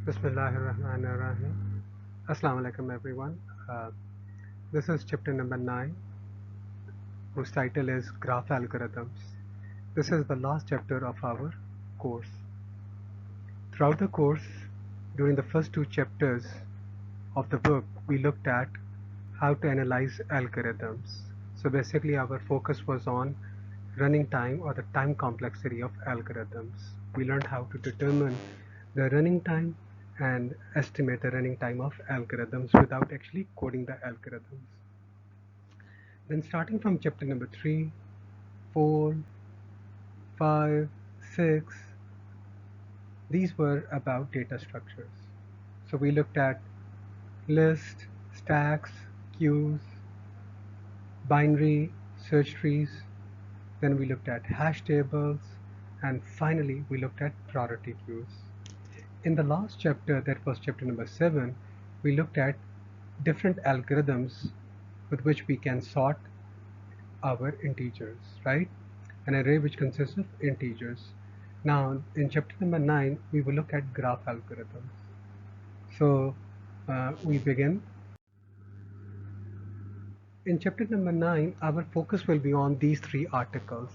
Bismillahirrahmanirrahim. Assalamu alaikum everyone. This is chapter number 9, whose title is Graph Algorithms. This is the last chapter of our course. Throughout the course, during the first two chapters of the book, we looked at how to analyze algorithms. So basically our focus was on running time or the time complexity of algorithms. We learned how to determine the running time and estimate the running time of algorithms without actually coding the algorithms. Then starting from chapter number 3, 4, 5, 6, these were about data structures. So we looked at lists, stacks, queues, binary search trees, then we looked at hash tables, and finally we looked at priority queues. In the last chapter, that was chapter number 7, we looked at different algorithms with which we can sort our integers, right? An array which consists of integers. Now, in chapter number 9, we will look at graph algorithms. So, we begin. In chapter number 9, our focus will be on these three articles.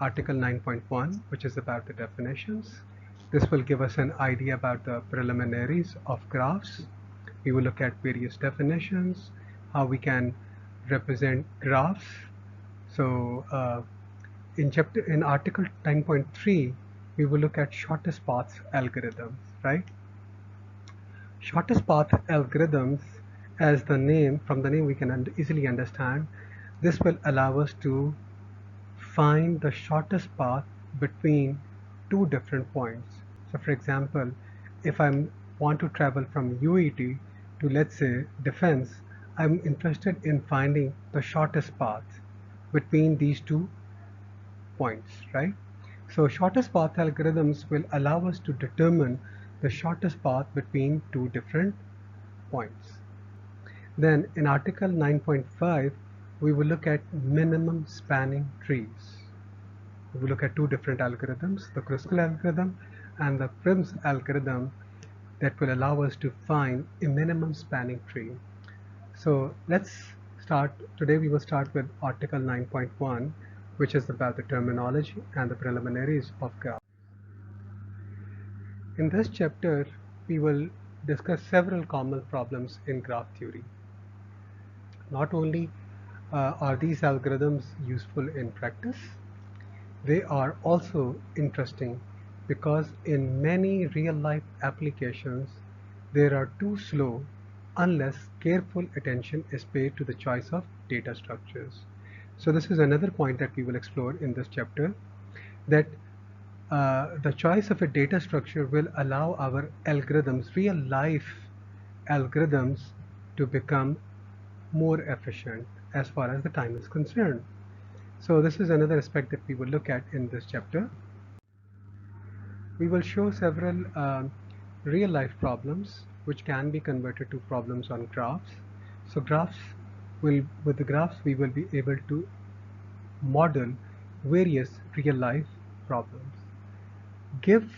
Article 9.1, which is about the definitions. This will give us an idea about the preliminaries of graphs. We will look at various definitions, how we can represent graphs. So in article 9.3, we will look at shortest path algorithms, right? Shortest path algorithms, as from the name we can easily understand, this will allow us to find the shortest path between two different points. So for example, if I want to travel from UET to, let's say, defense, I'm interested in finding the shortest path between these two points, right? So shortest path algorithms will allow us to determine the shortest path between two different points. Then in article 9.5, we will look at minimum spanning trees. We will look at two different algorithms, the Kruskal algorithm and the Prim's algorithm, that will allow us to find a minimum spanning tree. So let's start. Today we will start with article 9.1, which is about the terminology and the preliminaries of graph. In this chapter, we will discuss several common problems in graph theory. Not only are these algorithms useful in practice, they are also interesting because in many real-life applications, they are too slow unless careful attention is paid to the choice of data structures. So this is another point that we will explore in this chapter, that the choice of a data structure will allow our algorithms, real-life algorithms, to become more efficient as far as the time is concerned. So this is another aspect that we will look at in this chapter. We will show several real-life problems which can be converted to problems on graphs. So with the graphs, we will be able to model various real-life problems. Give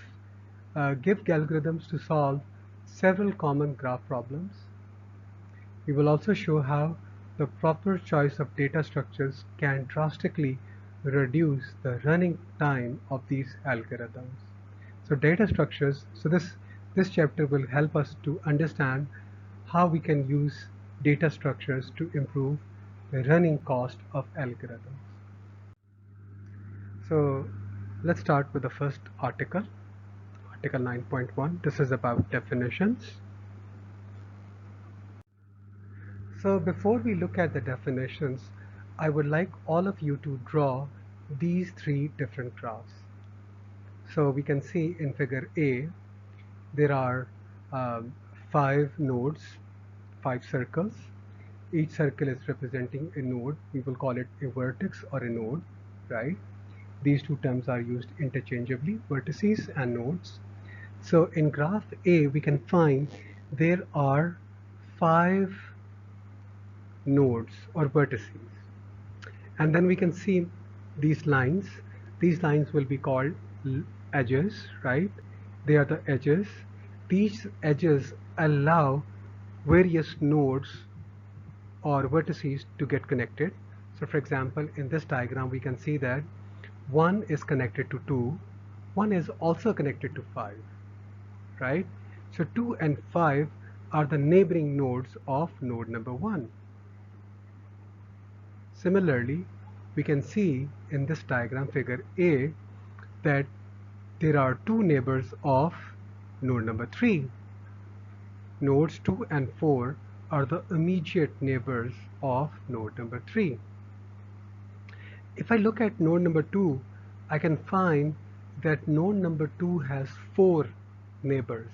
algorithms to solve several common graph problems. We will also show how the proper choice of data structures can drastically reduce the running time of these algorithms. So data structures, so this chapter will help us to understand how we can use data structures to improve the running cost of algorithms. So let's start with the first article, article 9.1. This is about definitions. So before we look at the definitions, I would like all of you to draw these three different graphs. So we can see in figure A, there are 5 nodes, 5 circles. Each circle is representing a node. We will call it a vertex or a node, right? These two terms are used interchangeably, vertices and nodes. So in graph A, we can find there are 5 nodes or vertices. And then we can see these lines. These lines will be called edges, right? They are the edges, these edges allow various nodes or vertices to get connected. So for example, in this diagram, we can see that 1 is connected to 2, 1 is also connected to 5, right? So 2 and 5 are the neighboring nodes of node number 1. Similarly, we can see in this diagram, figure A, that there are two neighbors of node number 3. Nodes 2 and 4 are the immediate neighbors of node number 3. If I look at node number 2, I can find that node number 2 has 4 neighbors.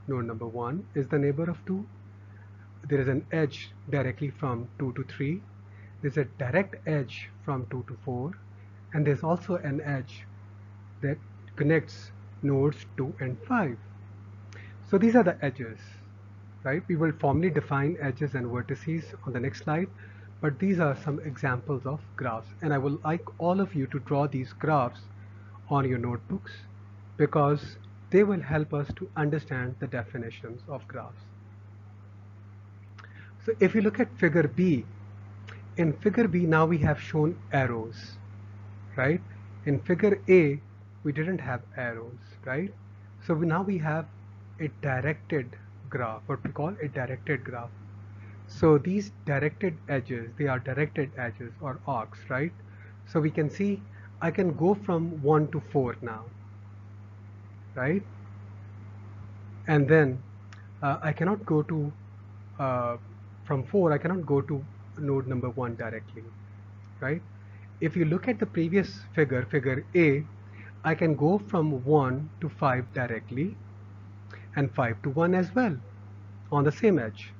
Node number 1 is the neighbor of 2. There is an edge directly from 2 to 3. There's a direct edge from 2 to 4. And there's also an edge that connects nodes 2 and 5. So these are the edges, right? We will formally define edges and vertices on the next slide, but these are some examples of graphs, and I would like all of you to draw these graphs on your notebooks because they will help us to understand the definitions of graphs. So if you look at figure B, in figure B now we have shown arrows, right? In figure A, we didn't have arrows, right? So now we have a directed graph, what we call a directed graph. So these directed edges, they are directed edges or arcs, right? So we can see I can go from 1 to 4 now, right? And then I cannot go to, from 4, I cannot go to node number 1 directly, right? If you look at the previous figure, figure A, I can go from 1 to 5 directly and 5 to 1 as well on the same edge.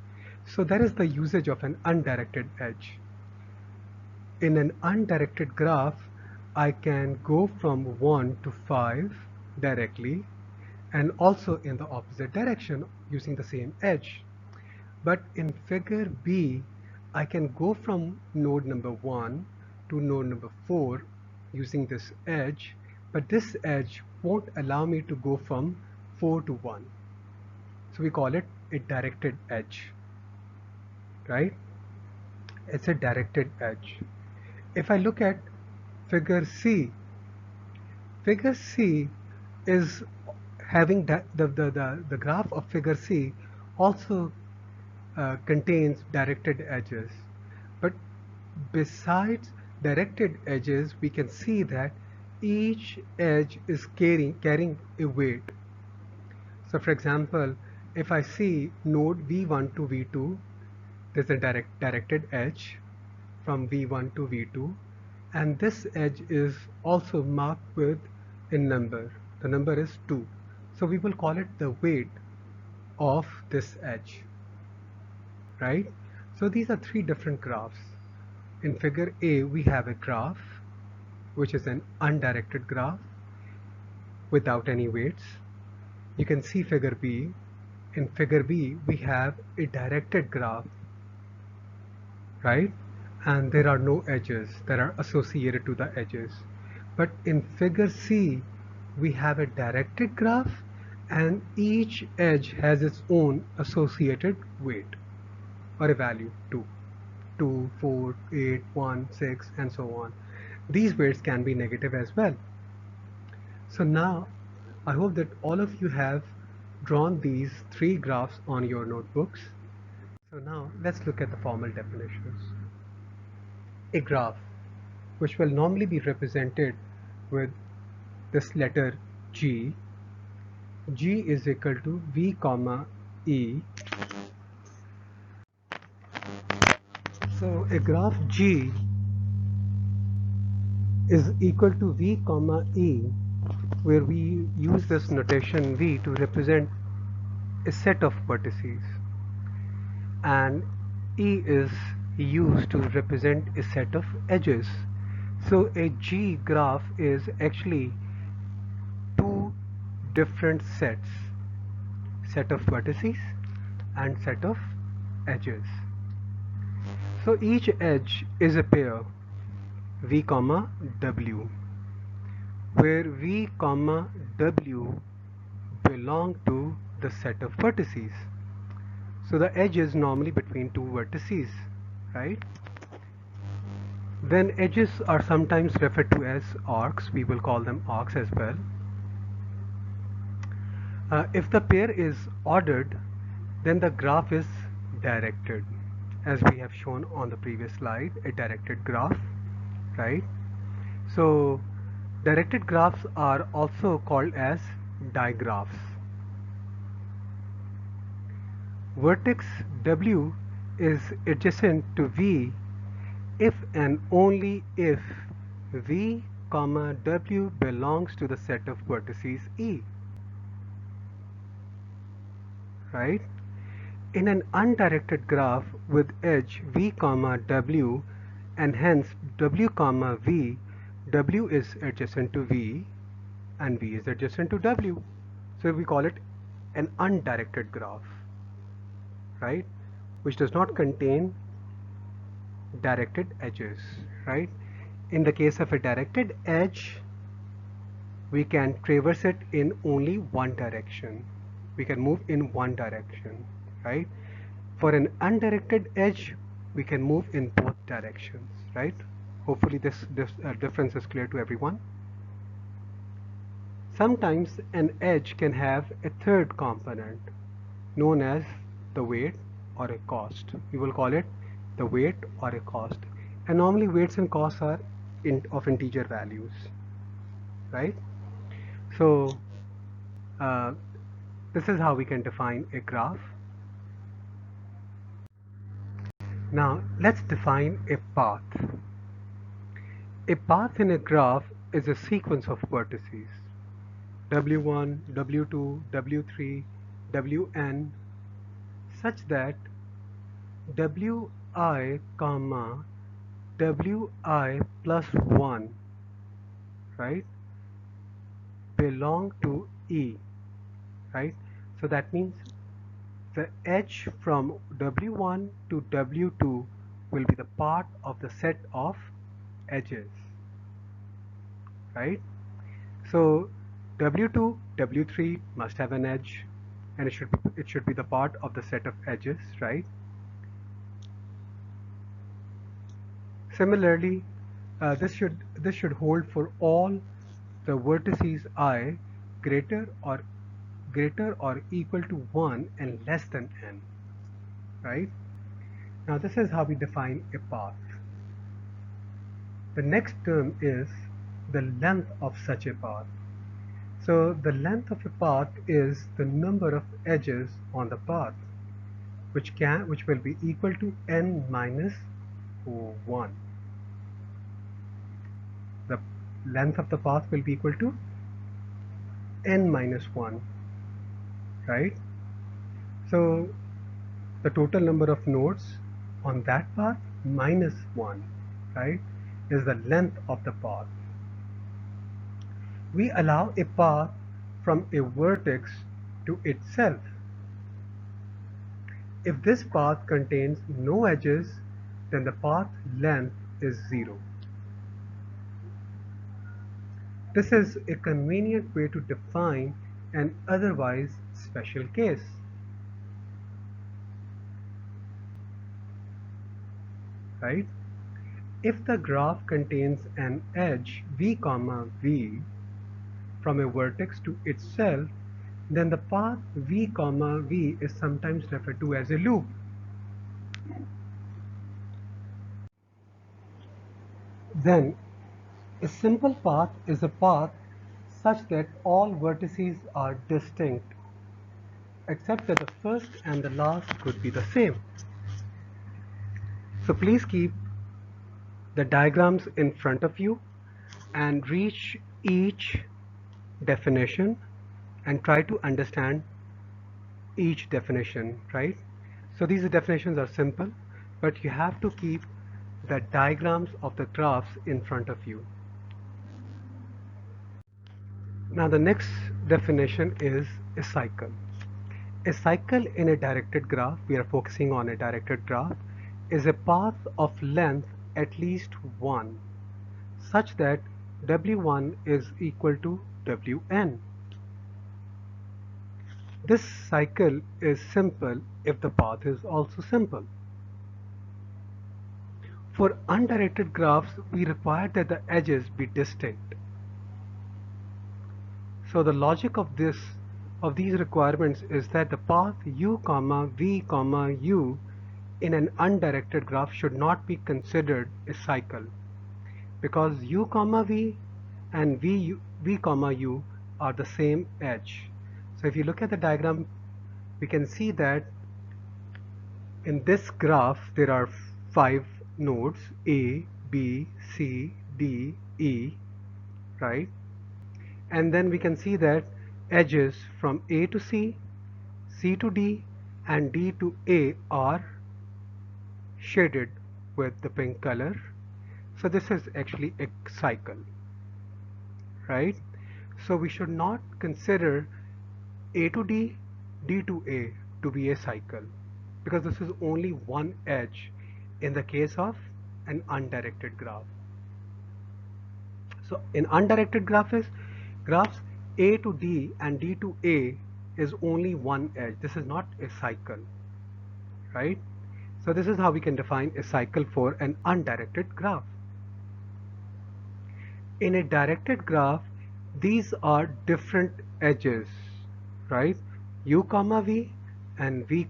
So that is the usage of an undirected edge. In an undirected graph, I can go from 1 to 5 directly and also in the opposite direction using the same edge. But in figure B, I can go from node number 1 to node number 4 using this edge, but this edge won't allow me to go from 4 to 1. So we call it a directed edge, right? It's a directed edge. If I look at figure C is having the graph of figure C also contains directed edges, but besides directed edges, we can see that each edge is carrying a weight. So for example, if I see node V1 to V2, there's a directed edge from V1 to V2, and this edge is also marked with a number. The number is 2. So we will call it the weight of this edge, right? So these are three different graphs. In figure A, we have a graph, which is an undirected graph without any weights. You can see figure B. In figure B, we have a directed graph, right? And there are no edges that are associated to the edges. But in figure C, we have a directed graph and each edge has its own associated weight or a value 2, 2, 4, 8, 1, 6, and so on. These weights can be negative as well. So now I hope that all of you have drawn these three graphs on your notebooks. So now let's look at the formal definitions. A graph, which will normally be represented with this letter G. G is equal to V comma E. So a graph G is equal to V comma E, where we use this notation V to represent a set of vertices, and E is used to represent a set of edges. So a G graph is actually two different sets, set of vertices and set of edges. So each edge is a pair V comma W, where V comma W belong to the set of vertices. So the edge is normally between two vertices, right? Then edges are sometimes referred to as arcs. We will call them arcs as well. If the pair is ordered, then the graph is directed, as we have shown on the previous slide, a directed graph, right? So directed graphs are also called as digraphs. Vertex W is adjacent to V if and only if V, W belongs to the set of vertices E, right? In an undirected graph with edge V, W and hence W, V, W is adjacent to V and V is adjacent to W. So we call it an undirected graph, right? Which does not contain directed edges, right? In the case of a directed edge, we can traverse it in only one direction. We can move in one direction, right? For an undirected edge, we can move in both directions, right? Hopefully this difference is clear to everyone. Sometimes an edge can have a third component known as the weight or a cost. We will call it the weight or a cost. And normally weights and costs are of integer values, right? So this is how we can define a graph. Now let's define a path. A path in a graph is a sequence of vertices W1, W2, W3, Wn such that Wi, Wi plus 1, right, belong to E, right? So that means the edge from W1 to W2 will be the part of the set of edges, right? So W2, W3 must have an edge, and it should be the part of the set of edges, right? Similarly, this should hold for all the vertices I greater or equal to 1 and less than n, right? Now this is how we define a path. The next term is the length of such a path. So the length of a path is the number of edges on the path, which will be equal to n minus 1. The length of the path will be equal to n minus 1, right? So the total number of nodes on that path minus 1, right, is the length of the path. We allow a path from a vertex to itself. If this path contains no edges, then the path length is 0. This is a convenient way to define an otherwise special case. Right? If the graph contains an edge V, V from a vertex to itself, then the path V, V is sometimes referred to as a loop. Then a simple path is a path such that all vertices are distinct, except that the first and the last could be the same. So please keep the diagrams in front of you and reach each definition and try to understand each definition, right? So these definitions are simple, but you have to keep the diagrams of the graphs in front of you. Now the next definition is a cycle. A cycle in a directed graph, we are focusing on a directed graph, is a path of length at least 1 such that W1 is equal to Wn. This cycle is simple if the path is also simple. For undirected graphs, we require that the edges be distinct. So the logic of these requirements is that the path u, v, u in an undirected graph should not be considered a cycle because u, v and v, u are the same edge. So if you look at the diagram, we can see that in this graph there are 5 nodes A, B, C, D, E, right? And then we can see that edges from A to C, C to D and D to A are shaded with the pink color. So this is actually a cycle, right? So we should not consider A to D, D to A to be a cycle because this is only one edge in the case of an undirected graph. So in undirected graphs A to D and D to A is only one edge. This is not a cycle, right? So this is how we can define a cycle for an undirected graph. In a directed graph, these are different edges, right? U, v and v,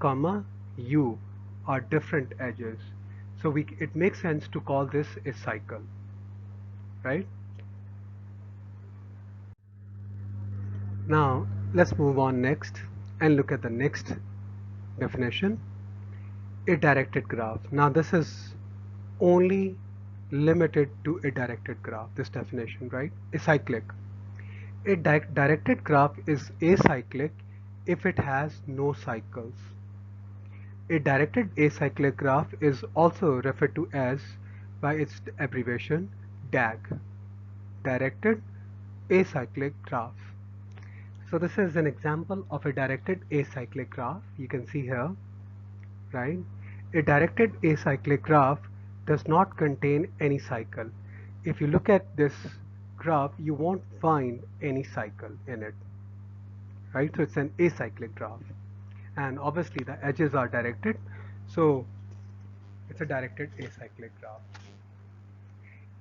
u are different edges. So it makes sense to call this a cycle, right? Now let's move on next and look at the next definition, a directed graph. Now this is only limited to a directed graph, this definition, right? Acyclic. A directed graph is acyclic if it has no cycles. A directed acyclic graph is also referred to as by its abbreviation DAG, directed acyclic graph. So this is an example of a directed acyclic graph. You can see here, right? A directed acyclic graph does not contain any cycle. If you look at this graph, you won't find any cycle in it, right? So it's an acyclic graph. And obviously the edges are directed, so it's a directed acyclic graph.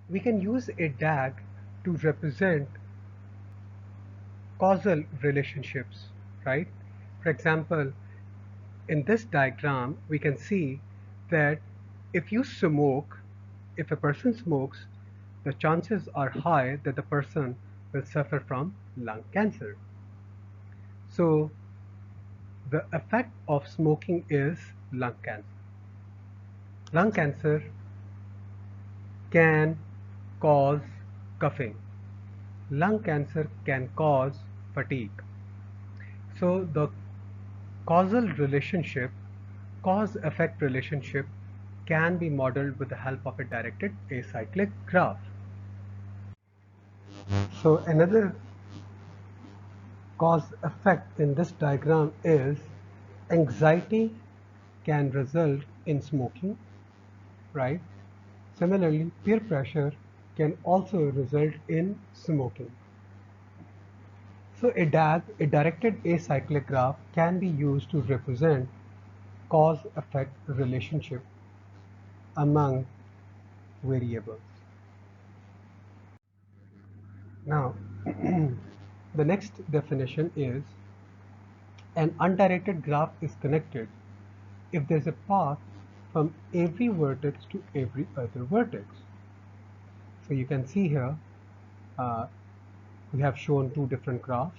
We can use a DAG to represent causal relationships, right? For example, in this diagram, we can see that if you smoke, if a person smokes, the chances are high that the person will suffer from lung cancer. So the effect of smoking is lung cancer. Lung cancer can cause coughing. Lung cancer can cause fatigue. So the causal relationship, cause-effect relationship can be modeled with the help of a directed acyclic graph. So another cause-effect in this diagram is anxiety can result in smoking, right? Similarly, peer pressure can also result in smoking. So a DAG, a directed acyclic graph, can be used to represent cause-effect relationship among variables. Now, the next definition is an undirected graph is connected if there's a path from every vertex to every other vertex. So you can see here, we have shown two different graphs.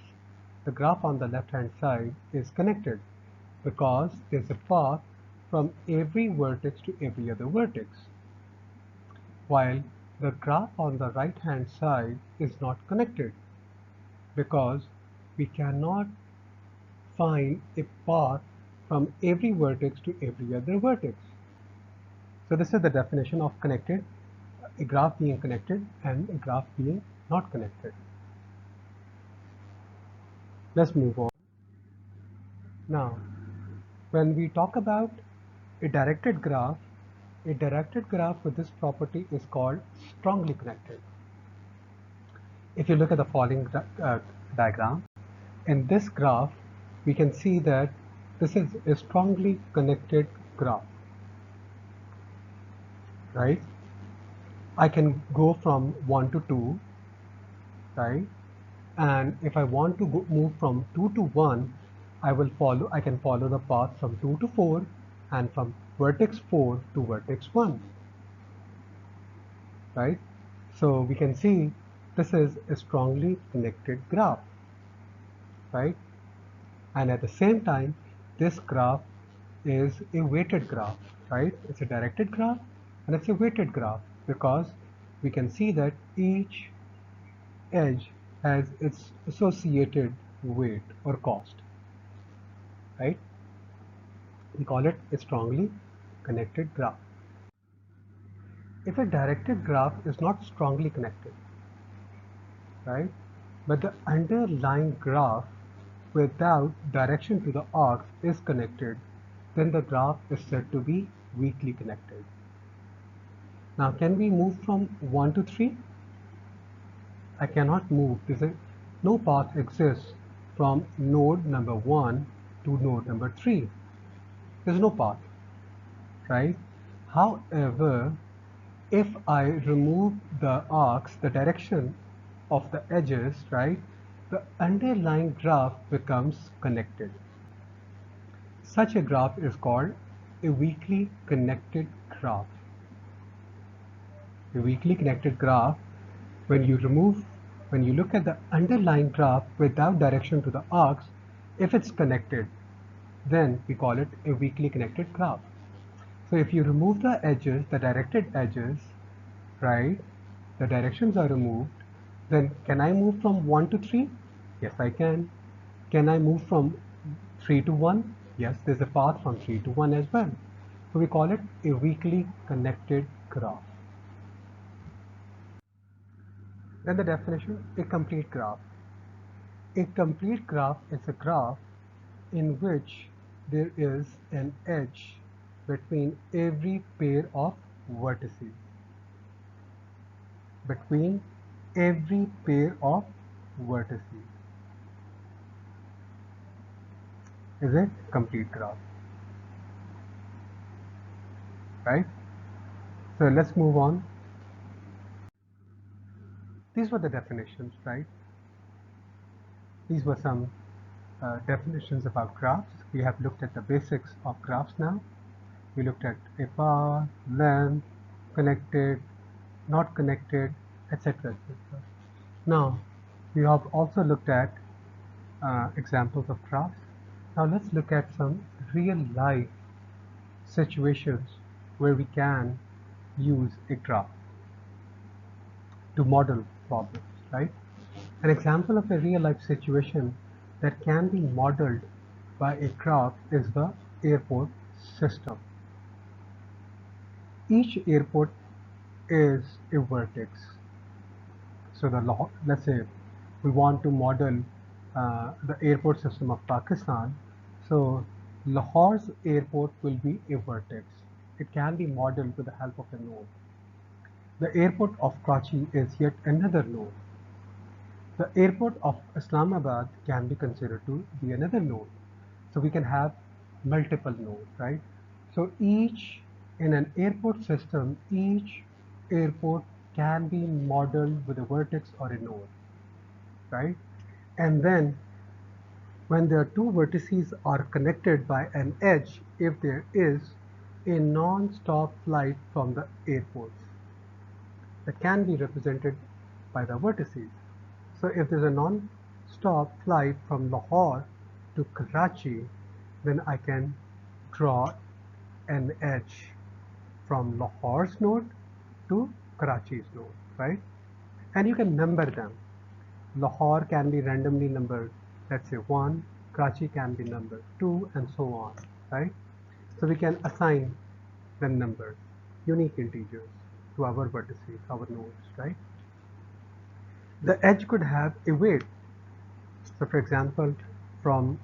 The graph on the left hand side is connected because there's a path from every vertex to every other vertex, while the graph on the right hand side is not connected because we cannot find a path from every vertex to every other vertex. So this is the definition of connected, a graph being connected and a graph being not connected. Let's move on. Now, when we talk about a directed graph with this property is called strongly connected. If you look at the following diagram, in this graph, we can see that this is a strongly connected graph, right? I can go from 1 to 2, right? And if I want to move from 2 to 1, I can follow the path from 2 to 4 and from vertex 4 to vertex 1, right? So we can see this is a strongly connected graph, right? And at the same time, this graph is a weighted graph, right? It's a directed graph and it's a weighted graph because we can see that each edge has its associated weight or cost, right? We call it a strongly connected graph. If a directed graph is not strongly connected, right, but the underlying graph without direction to the arcs is connected, then the graph is said to be weakly connected. Now, can we move from 1 to 3? I cannot move. No path exists from node number 1 to node number 3. There's no path, right? However, if I remove the arcs, the direction of the edges, right, the underlying graph becomes connected. Such a graph is called a weakly connected graph. A weakly connected graph, when you look at the underlying graph without direction to the arcs, if it's connected, then we call it a weakly connected graph. So if you remove the edges, the directed edges, right, the directions are removed, then can I move from 1 to 3? Yes, I can. Can I move from 3 to 1? Yes, there's a path from 3 to 1 as well. So we call it a weakly connected graph. Then the definition, a complete graph. A complete graph is a graph in which there is an edge between every pair of vertices. Between every pair of vertices is a complete graph, right? So let's move on. These were the definitions, right? These were some definitions about graphs. We have looked at the basics of graphs now. We looked at a path, length, connected, not connected, etc. etc. Now, we have also looked at examples of graphs. Now let's look at some real life situations where we can use a graph to model problems, right? An example of a real life situation that can be modeled by a graph is the airport system. Each airport is a vertex. So let's say we want to model the airport system of Pakistan. So Lahore's airport will be a vertex. It can be modeled with the help of a node. The airport of Karachi is yet another node. The airport of Islamabad can be considered to be another node. So we can have multiple nodes, right? So in an airport system, each airport can be modeled with a vertex or a node, right? And then when the two vertices are connected by an edge, if there is a non-stop flight from the airports, that can be represented by the vertices. So if there's a non-stop flight from Lahore to Karachi, then I can draw an edge from Lahore's node to Karachi's node, right? And you can number them. Lahore can be randomly numbered, let's say 1, Karachi can be numbered 2, and so on, right? So we can assign them numbers, unique integers, to our vertices, our nodes, right? The edge could have a weight. So for example, from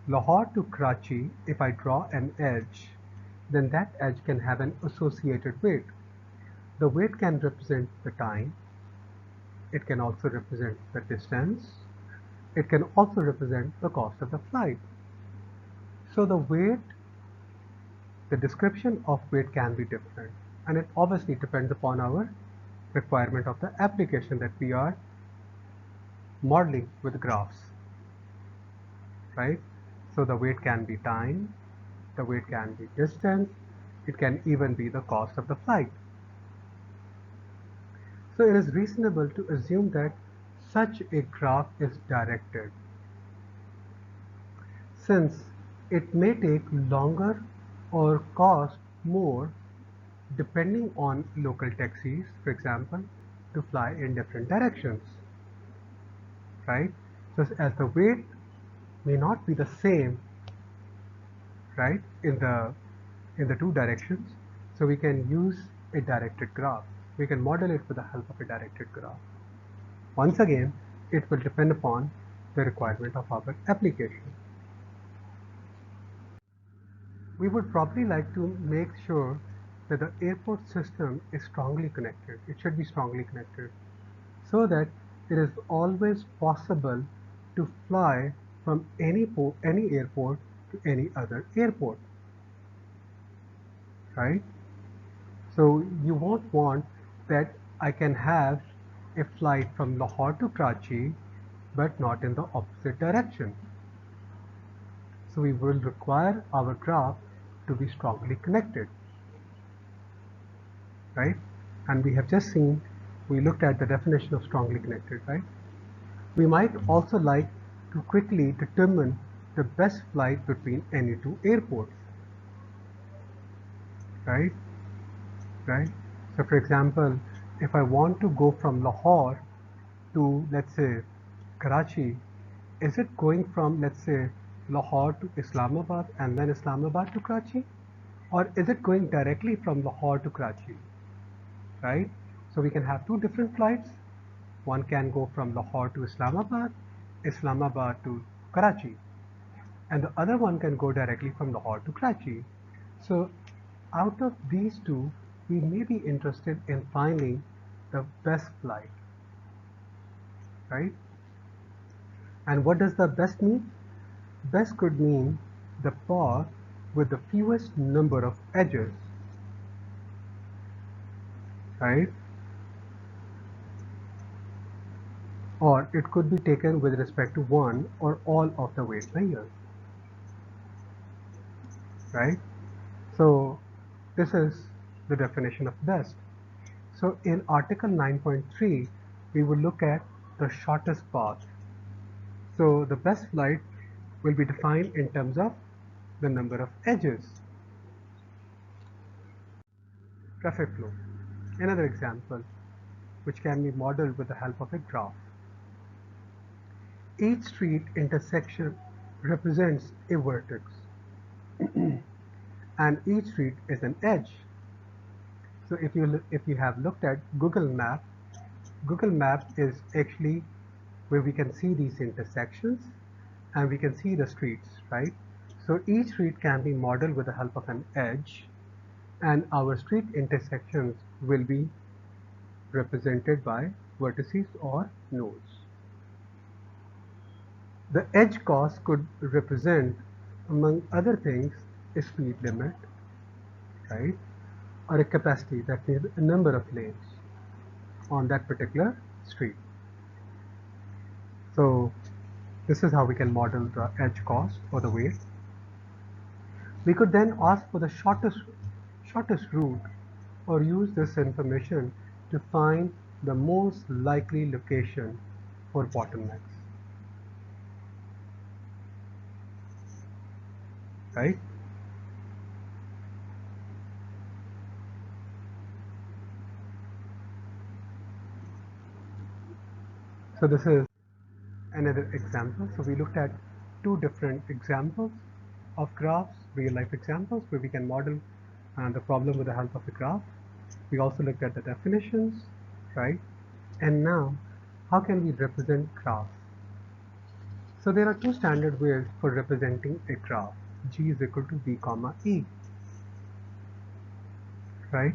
Lahore to Karachi, if I draw an edge, then that edge can have an associated weight. The weight can represent the time. It can also represent the distance. it can also represent the cost of the flight. So the description of weight can be different, and it obviously depends upon our requirement of the application that we are modeling with graphs, right? So the weight can be time, the weight can be distance, it can even be the cost of the flight. So it is reasonable to assume that such a graph is directed, since it may take longer or cost more depending on local taxis, for example, to fly in different directions, right? So as the weight may not be the same, right, in the two directions, so we can use a directed graph. We can model it with the help of a directed graph. Once again, it will depend upon the requirement of our application. We would probably like to make sure that the airport system is strongly connected. It should be strongly connected so that it is always possible to fly from any airport to any other airport, right? So you won't want that I can have a flight from Lahore to Karachi but not in the opposite direction. So we will require our graph to be strongly connected, right? And we have just seen, we looked at the definition of strongly connected, right? We might also like to quickly determine the best flight between any two airports, right? Right? So for example, if I want to go from Lahore to, let's say, Karachi, is it going from, let's say, Lahore to Islamabad and then Islamabad to Karachi? Or is it going directly from Lahore to Karachi, right? So we can have two different flights. One can go from Lahore to Islamabad, Islamabad to Karachi, and the other one can go directly from Lahore to Karachi. So out of these two, we may be interested in finding the best flight, right? And what does the best mean? Best could mean the path with the fewest number of edges, right? Or it could be taken with respect to one or all of the weight layers, right? So this is the definition of best. So in Article 9.3, we will look at the shortest path. So the best flight will be defined in terms of the number of edges. Traffic flow. Another example, which can be modeled with the help of a graph. Each street intersection represents a vertex, and each street is an edge. So if you have looked at Google Map is actually where we can see these intersections and we can see the streets, right? So each street can be modeled with the help of an edge, and our street intersections will be represented by vertices or nodes. The edge cost could represent, among other things, a speed limit, right? Or a capacity, that means a number of lanes on that particular street. So this is how we can model the edge cost or the weight. We could then ask for the shortest route or use this information to find the most likely location for bottlenecks, right? So this is another example. So we looked at two different examples of graphs, real life examples where we can model the problem with the help of a graph. We also looked at the definitions, right? And now, how can we represent graphs? So there are two standard ways for representing a graph. G is equal to B comma E, right?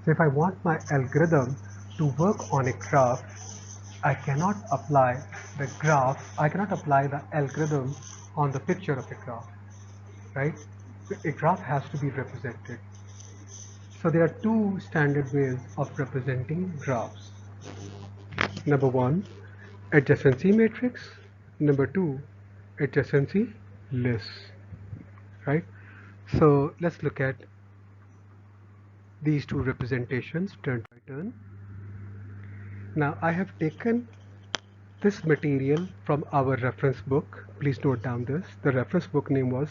So if I want my algorithm to work on a graph, I cannot apply I cannot apply the algorithm on the picture of a graph, right? A graph has to be represented. So there are two standard ways of representing graphs. Number one, adjacency matrix. Number two, adjacency lists, right? So let's look at these two representations turn by turn. Now I have taken this material from our reference book. Please note down this. The reference book name was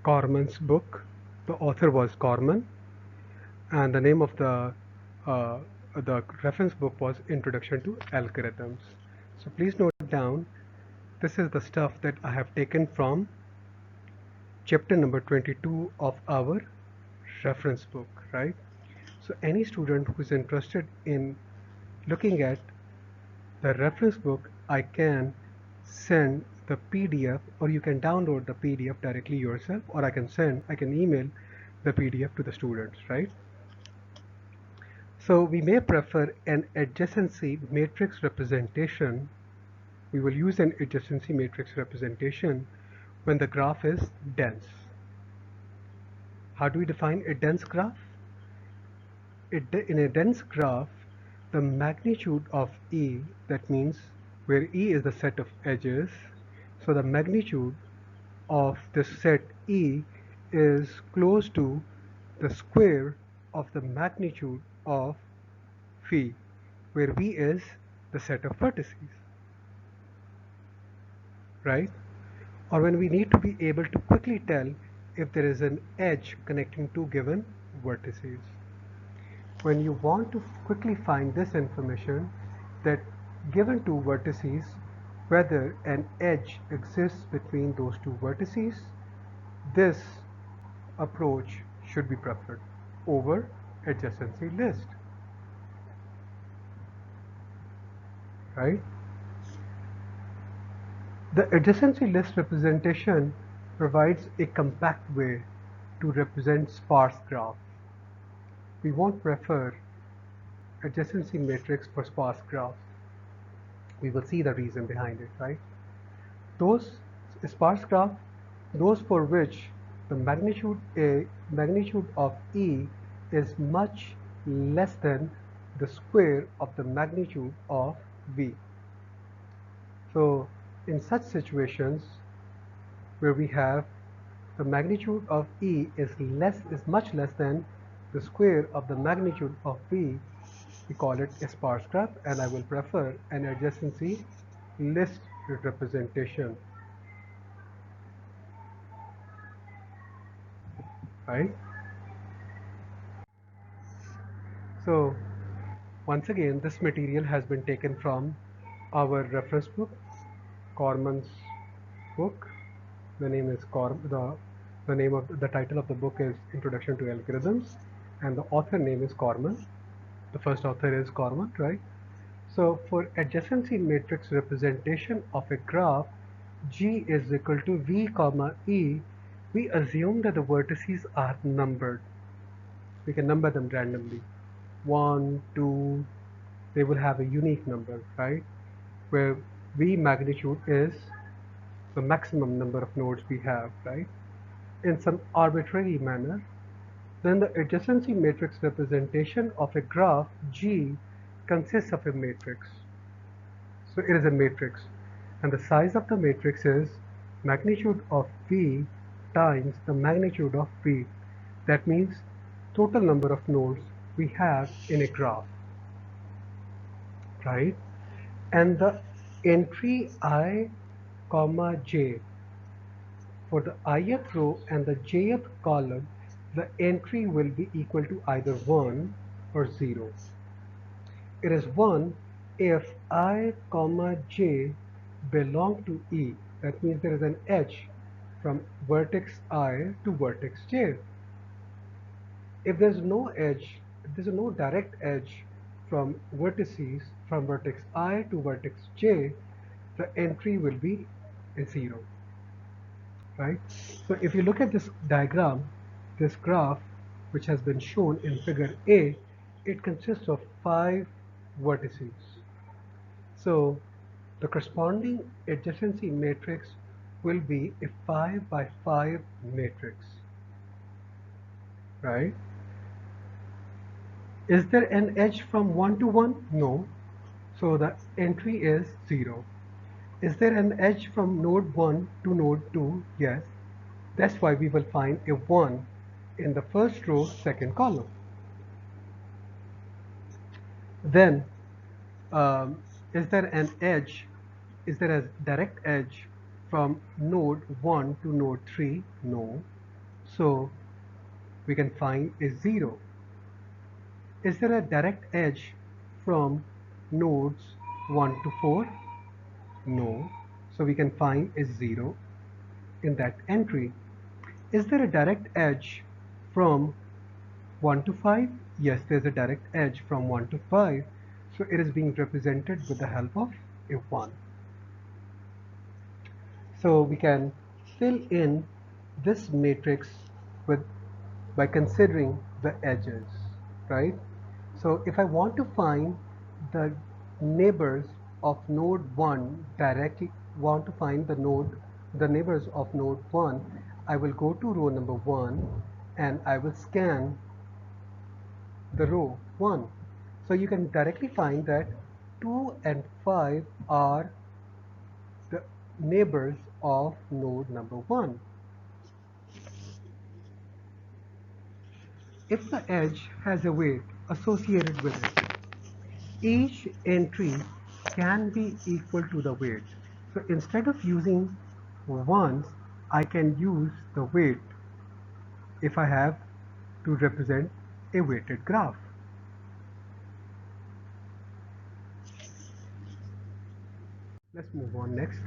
Corman's book. The author was Corman, and the name of uh, the reference book was Introduction to Algorithms. So please note down, this is the stuff that I have taken from chapter number 22 of our reference book, right? So any student who is interested in looking at the reference book, I can send the PDF, or you can download the PDF directly yourself, or I can email the PDF to the students, right? So we may prefer an adjacency matrix representation. We will use an adjacency matrix representation when the graph is dense. How do we define a dense graph? In a dense graph, the magnitude of E, that means where E is the set of edges, so the magnitude of this set E is close to the square of the magnitude of phi, where V is the set of vertices, right? Or when we need to be able to quickly tell if there is an edge connecting two given vertices. When you want to quickly find this information, that given two vertices, whether an edge exists between those two vertices, this approach should be preferred over adjacency list, right? The adjacency list representation provides a compact way to represent sparse graph. We won't prefer adjacency matrix for sparse graph. We will see the reason behind it, right? Those sparse graph, those for which the magnitude of E is much less than the square of the magnitude of V. So in such situations where we have the magnitude of E is much less than the square of the magnitude of V, we call it a sparse graph, and I will prefer an adjacency list representation, right? So once again, this material has been taken from our reference book, Corman's book. The name is the title of the book is Introduction to Algorithms, and the author name is Corman. The first author is Corman, right? So for adjacency matrix representation of a graph, G is equal to V comma E, we assume that the vertices are numbered. We can number them randomly. 1, 2, they will have a unique number, right? Where V magnitude is the maximum number of nodes we have, right? In some arbitrary manner, then the adjacency matrix representation of a graph G consists of a matrix. So it is a matrix, and the size of the matrix is magnitude of V times the magnitude of V. That means total number of nodes we have in a graph, right? And the entry I comma j, for the ith row and the jth column, the entry will be equal to either 1 or 0. It is 1 if I comma j belong to E. That means there is an edge from vertex I to vertex j. If there's no edge, if there's no direct edge from vertices from vertex I to vertex j, the entry will be a 0, right? So if you look at this diagram, this graph, which has been shown in figure A, it consists of 5 vertices. So the corresponding adjacency matrix will be a 5 by 5 matrix, right? Is there an edge from 1 to 1? No. So the entry is 0. Is there an edge from node 1 to node 2? Yes. That's why we will find a 1 in the first row, second column. Then, is there an edge? Is there a direct edge from node 1 to node 3? No. So we can find a 0. Is there a direct edge from nodes 1 to 4? No. So we can find a 0 in that entry. Is there a direct edge from 1 to 5? Yes, there's a direct edge from 1 to 5. So it is being represented with the help of a 1. So we can fill in this matrix with by considering the edges, right? So if I want to find the neighbors of node 1 directly, want to find the neighbors of node 1, I will go to row number 1 and I will scan the row 1. So you can directly find that 2 and 5 are the neighbors of node number 1. If the edge has a weight associated with it, each entry can be equal to the weight. So instead of using ones, I can use the weight if I have to represent a weighted graph. Let's move on next.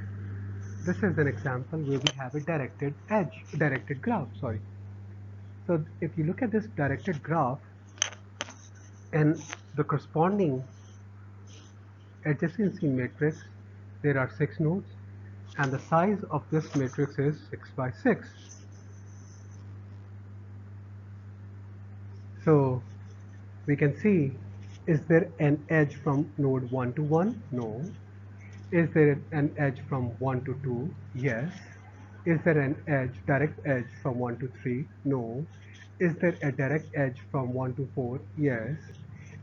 This is an example where we have a directed graph, sorry. So if you look at this directed graph and the corresponding adjacency matrix, there are 6 nodes and the size of this matrix is 6 by 6. So we can see, is there an edge from node 1 to 1? No. Is there an edge from 1 to 2? Yes. Is there an direct edge from 1 to 3? No. Is there a direct edge from 1 to 4? Yes.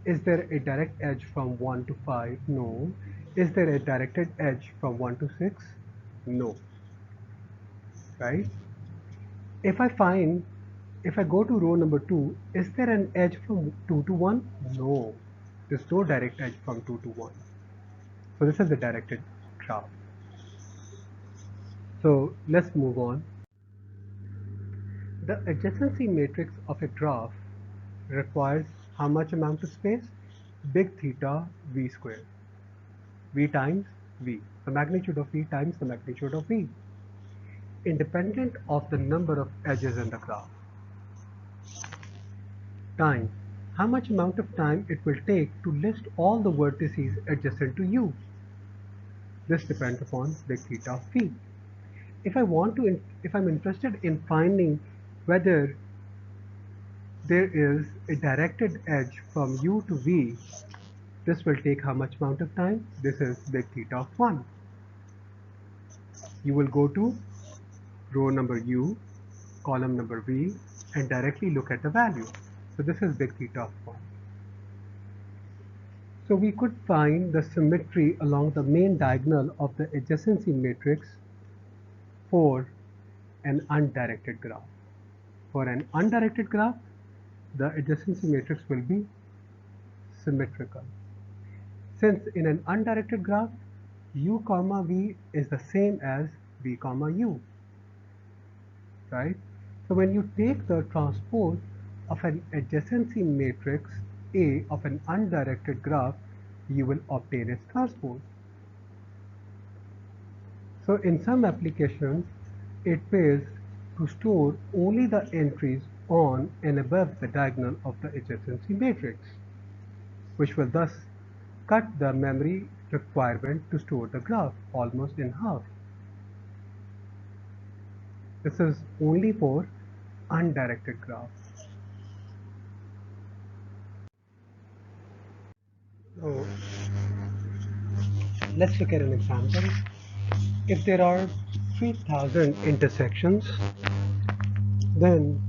Is there a direct edge from 1 to 5? No. Is there a directed edge from 1 to 6? No. Right? If I find, if I go to row number 2, is there an edge from 2 to 1? No. There's no direct edge from 2 to 1. So this is the directed graph. So let's move on. The adjacency matrix of a graph requires how much amount of space? Big theta v squared. V times v. The magnitude of v times the magnitude of v. Independent of the number of edges in the graph. Time. How much amount of time it will take to list all the vertices adjacent to u. This depends upon big theta v. If I'm interested in finding whether there is a directed edge from u to v, this will take how much amount of time? This is big theta of 1. You will go to row number u, column number v, and directly look at the value. So this is big theta of 1. So we could find the symmetry along the main diagonal of the adjacency matrix for an undirected graph. For an undirected graph, the adjacency matrix will be symmetrical. Since in an undirected graph, u comma v is the same as v comma u, right? So when you take the transpose of an adjacency matrix A of an undirected graph, you will obtain its transpose. So in some applications, it pays to store only the entries on and above the diagonal of the adjacency matrix, which will thus cut the memory requirement to store the graph almost in half. This is only for undirected graphs. So Let's look at an example. If there are 3000 intersections, then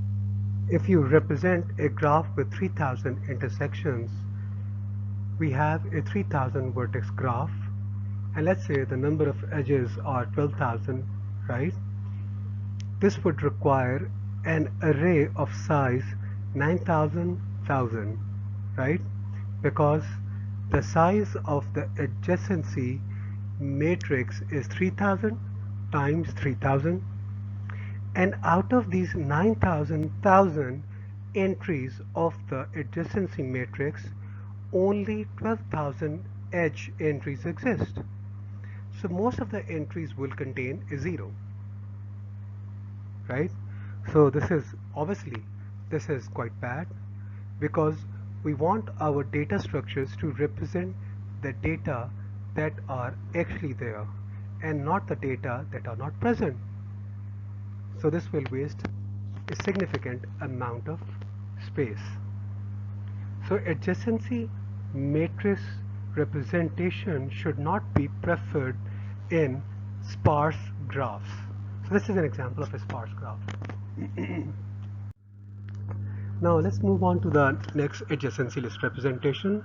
if you represent a graph with 3000 intersections, we have a 3000 vertex graph, and let's say the number of edges are 12,000, right? This would require an array of size 9,000, right? Because the size of the adjacency matrix is 3000 times 3000, and out of these 9,000 entries of the adjacency matrix, only 12,000 edge entries exist. So most of the entries will contain a 0, right? So this is quite bad, because we want our data structures to represent the data that are actually there and not the data that are not present. So this will waste a significant amount of space. So adjacency matrix representation should not be preferred in sparse graphs. So this is an example of a sparse graph. Now let's move on to the next adjacency list representation.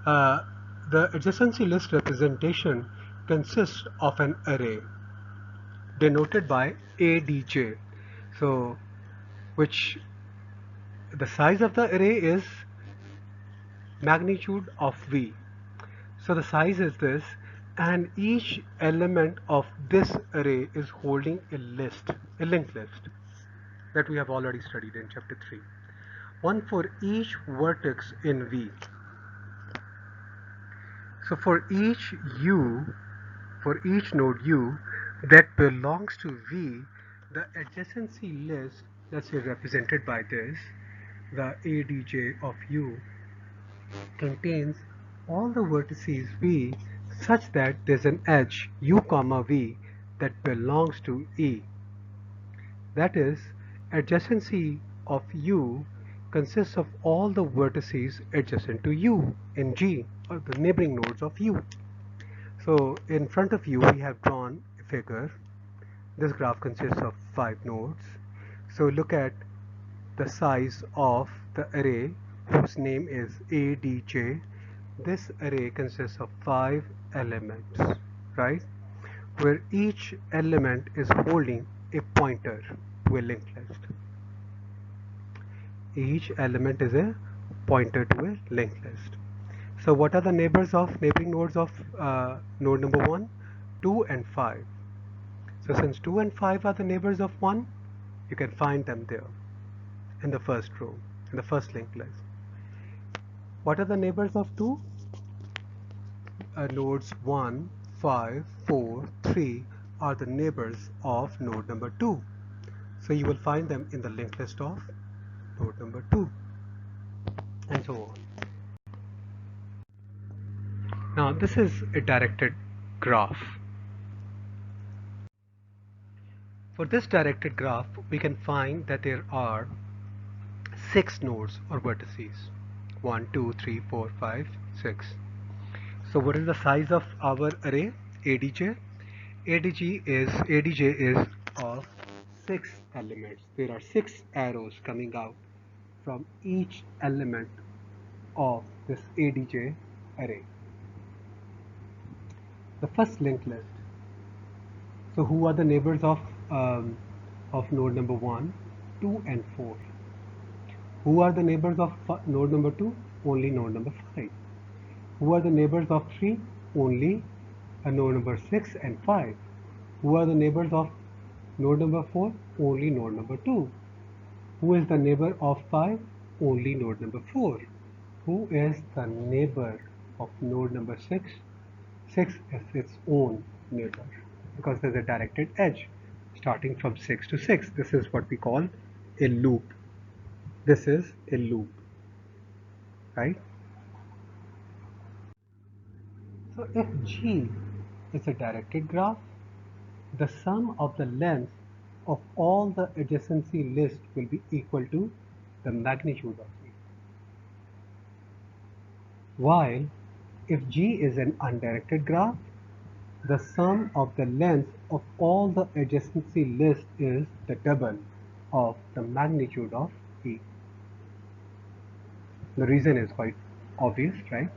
The adjacency list representation consists of an array denoted by ADJ. So which the size of the array is magnitude of V. So the size is this, and each element of this array is holding a linked list that we have already studied in chapter 3. One for each vertex in V. So for each node U that belongs to V, the adjacency list, let's say represented by this, the ADJ of U, contains all the vertices V such that there's an edge U comma V that belongs to E. That is, adjacency of U consists of all the vertices adjacent to U in G, or the neighboring nodes of U. So in front of you we have drawn a figure. This graph consists of 5 nodes. So look at the size of the array whose name is ADJ. This array consists of 5 elements, right? Where each element is holding a pointer to a linked list. Each element is a pointer to a linked list. So what are the neighboring nodes of node number 1? 2 and 5. So since 2 and 5 are the neighbors of 1, you can find them there in the first row, in the first linked list. What are the neighbors of 2? Nodes 1, 5, 4, 3 are the neighbors of node number 2. So you will find them in the linked list of node number 2, and so on. Now this is a directed graph. For this directed graph, we can find that there are 6 nodes or vertices. 1, 2, 3, 4, 5, 6. So what is the size of our array ADJ? ADJ is of 6 elements. There are 6 arrows coming out from each element of this ADJ array. The first linked list. So who are the neighbors of node number 1, 2 and 4? Who are the neighbors of node number 2? Only node number 5. Who are the neighbors of 3? Only node number 6 and 5. Who are the neighbors of node number 4? Only node number 2. Who is the neighbor of 5? Only node number 4. Who is the neighbor of node number 6? 6 is its own neighbor, because there's a directed edge starting from 6 to 6. This is what we call a loop. This is a loop, right? So if G is a directed graph, the sum of the length of all the adjacency list will be equal to the magnitude of V. While If G is an undirected graph, the sum of the length of all the adjacency list is the double of the magnitude of E. The reason is quite obvious, right?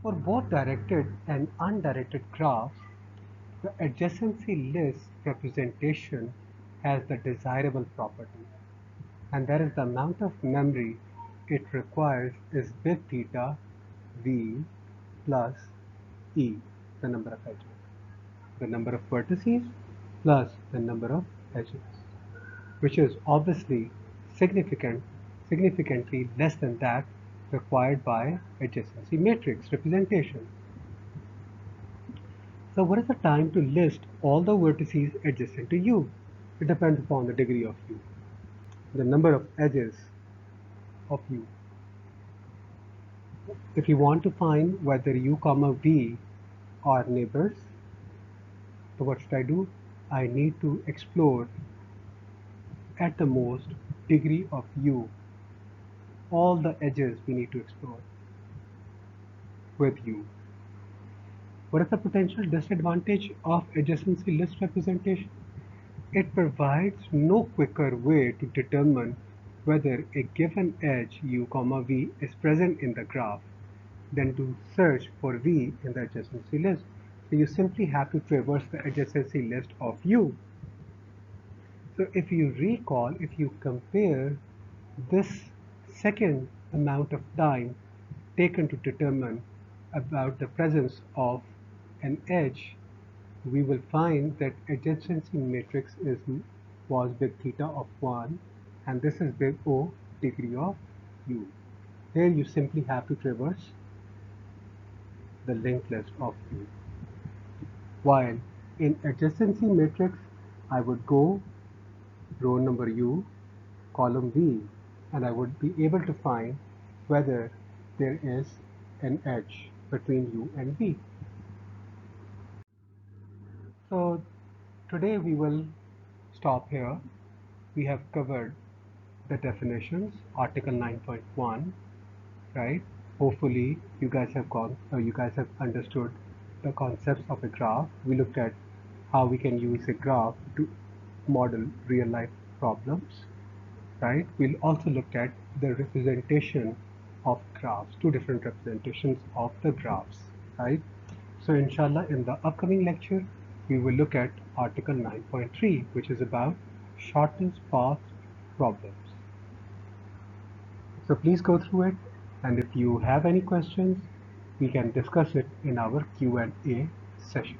For both directed and undirected graphs, the adjacency list representation has the desirable property, and that is the amount of memory it requires is big theta V plus E, the number of edges, the number of vertices plus the number of edges, which is obviously significantly less than that required by adjacency matrix representation. So what is the time to list all the vertices adjacent to U? It depends upon the degree of U, the number of edges of U. If you want to find whether U comma V are neighbors, so what should I do? I need to explore at the most degree of U, all the edges we need to explore with U. What is the potential disadvantage of adjacency list representation? It provides no quicker way to determine whether a given edge U, V is present in the graph than to search for V in the adjacency list. So you simply have to traverse the adjacency list of U. So if you recall, if you compare this second amount of time taken to determine about the presence of an edge, we will find that adjacency matrix was big theta of 1, and this is big O degree of U. Here you simply have to traverse the linked list of U. While in adjacency matrix, I would go row number U, column V, and I would be able to find whether there is an edge between U and V. So today we will stop here. We have covered the definitions, Article 9.1, right? Hopefully you guys have understood the concepts of a graph. We looked at how we can use a graph to model real life problems, right? We'll also look at the representation of graphs, two different representations of the graphs, right? So inshallah, in the upcoming lecture, we will look at Article 9.3, which is about shortest path problems. So please go through it, and if you have any questions, we can discuss it in our Q&A session.